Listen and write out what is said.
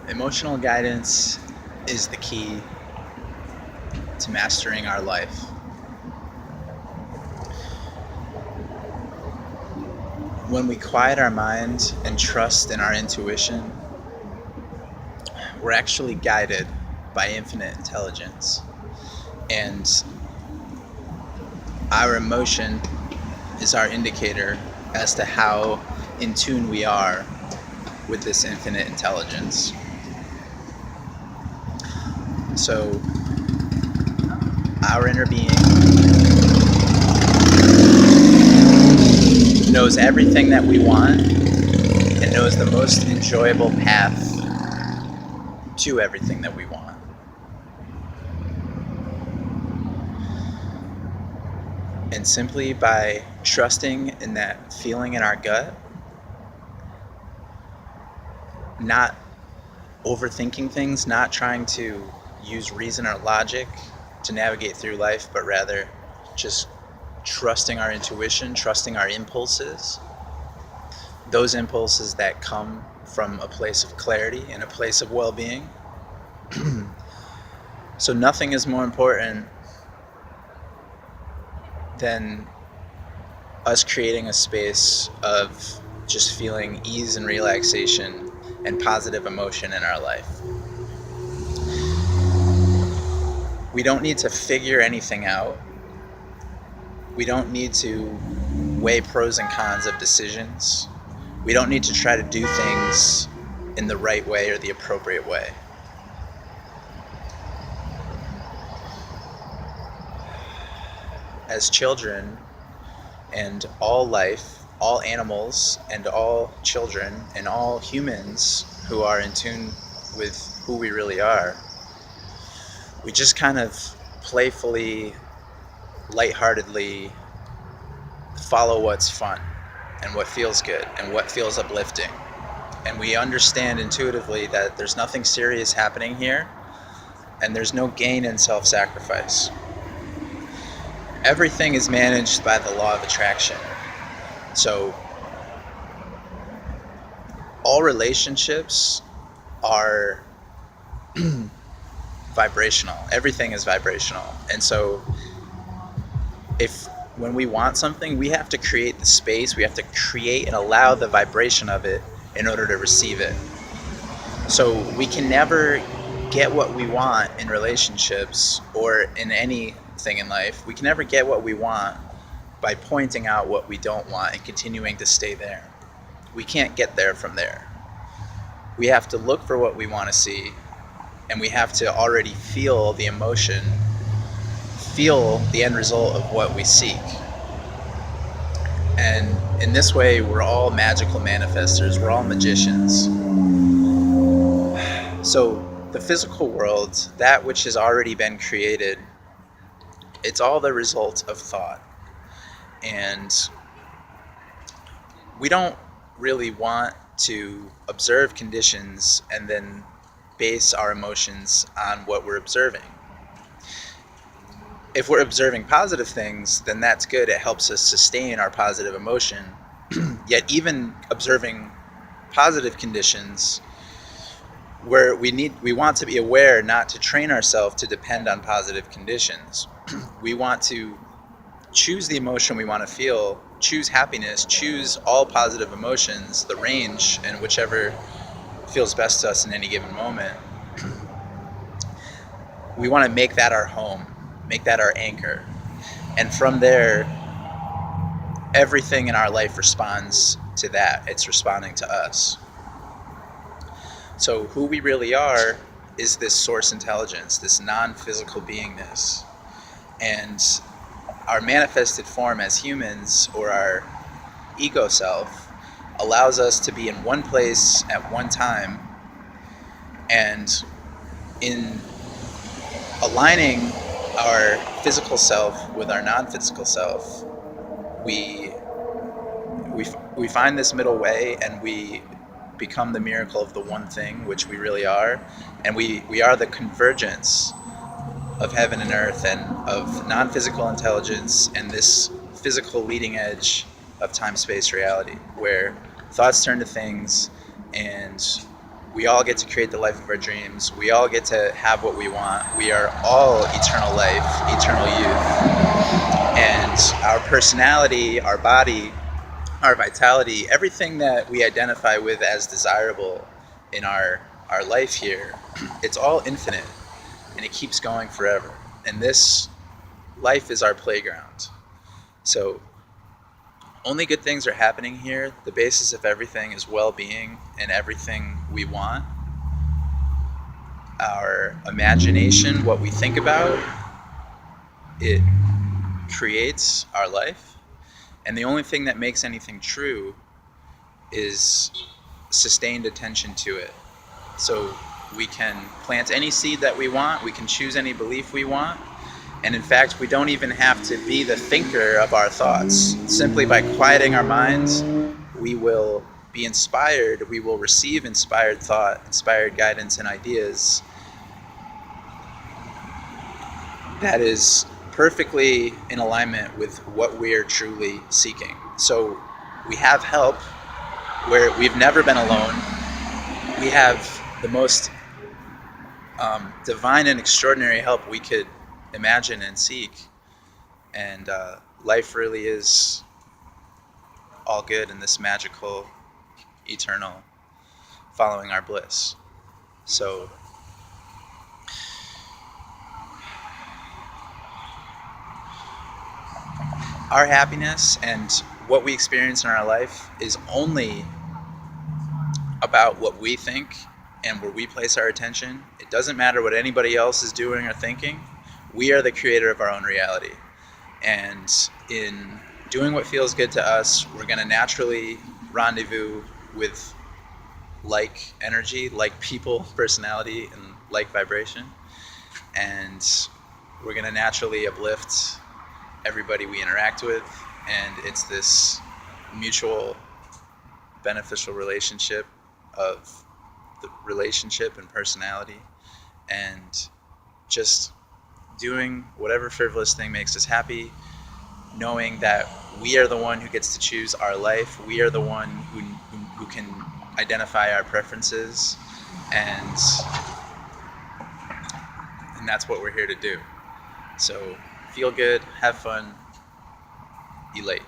Emotional guidance is the key to mastering our life. When we quiet our mind and trust in our intuition, we're actually guided by infinite intelligence. And our emotion is our indicator as to how in tune we are with this infinite intelligence. So, our inner being knows everything that we want and knows the most enjoyable path to everything that we want. And simply by trusting in that feeling in our gut, not overthinking things, not trying to use reason or logic to navigate through life, but rather just trusting our intuition, trusting our impulses, those impulses that come from a place of clarity and a place of well-being. So nothing is more important than us creating a space of just feeling ease and relaxation and positive emotion in our life. We don't need to figure anything out. We don't need to weigh pros and cons of decisions. We don't need to try to do things in the right way or the appropriate way. As children, and all life, all animals, and all children, and all humans who are in tune with who we really are, we just kind of playfully, lightheartedly follow what's fun and what feels good and what feels uplifting. And we understand intuitively that there's nothing serious happening here and there's no gain in self-sacrifice. Everything is managed by the law of attraction. So all relationships are vibrational. Everything is vibrational. And so when we want something, we have to create the space, we have to create and allow the vibration of it in order to receive it. So we can never get what we want in relationships or in anything in life. We can never get what we want by pointing out what we don't want and continuing to stay there. We can't get there from there. We have to look for what we want to see, and we have to already feel the emotion, feel the end result of what we seek. And in this way, we're all magical manifestors, we're all magicians. So the physical world, that which has already been created, it's all the result of thought. And we don't really want to observe conditions and then base our emotions on what we're observing. If we're observing positive things, then that's good. It helps us sustain our positive emotion. Yet even observing positive conditions, where we want to be aware not to train ourselves to depend on positive conditions. We want to choose the emotion we want to feel, choose happiness, choose all positive emotions, the range, and whichever feels best to us in any given moment. We want to make that our home, make that our anchor. And from there, everything in our life responds to that. It's responding to us. So who we really are is this source intelligence, this non-physical beingness. And our manifested form as humans, or our ego self, allows us to be in one place at one time, and in aligning our physical self with our non-physical self, we find this middle way, and we become the miracle of the one thing, which we really are. And we are the convergence of heaven and earth, and of non-physical intelligence and this physical leading edge of time-space reality, where thoughts turn to things, and We all get to create the life of our dreams. We all get to have what we want. We are all eternal life, eternal youth. And our personality, our body, our vitality, everything that we identify with as desirable in our life here, it's all infinite and it keeps going forever. And this life is our playground. So only good things are happening here. The basis of everything is well-being and everything we want. Our imagination, what we think about, it creates our life. And the only thing that makes anything true is sustained attention to it. So we can plant any seed that we want, we can choose any belief we want, and in fact, we don't even have to be the thinker of our thoughts. Simply by quieting our minds, we will be inspired, we will receive inspired thought, inspired guidance and ideas that is perfectly in alignment with what we're truly seeking. So we have help where we've never been alone. We have the most divine and extraordinary help we could imagine and seek. And life really is all good in this magical, eternal, following our bliss. So our happiness and what we experience in our life is only about what we think and where we place our attention. It doesn't matter what anybody else is doing or thinking. We are the creator of our own reality. And in doing what feels good to us, we're going to naturally rendezvous with like energy, like people, personality, and like vibration. And we're going to naturally uplift everybody we interact with. And it's this mutual beneficial relationship of the relationship and personality, and just doing whatever frivolous thing makes us happy, knowing that we are the one who gets to choose our life. We are the one who can identify our preferences, and that's what we're here to do. So feel good, have fun, elate.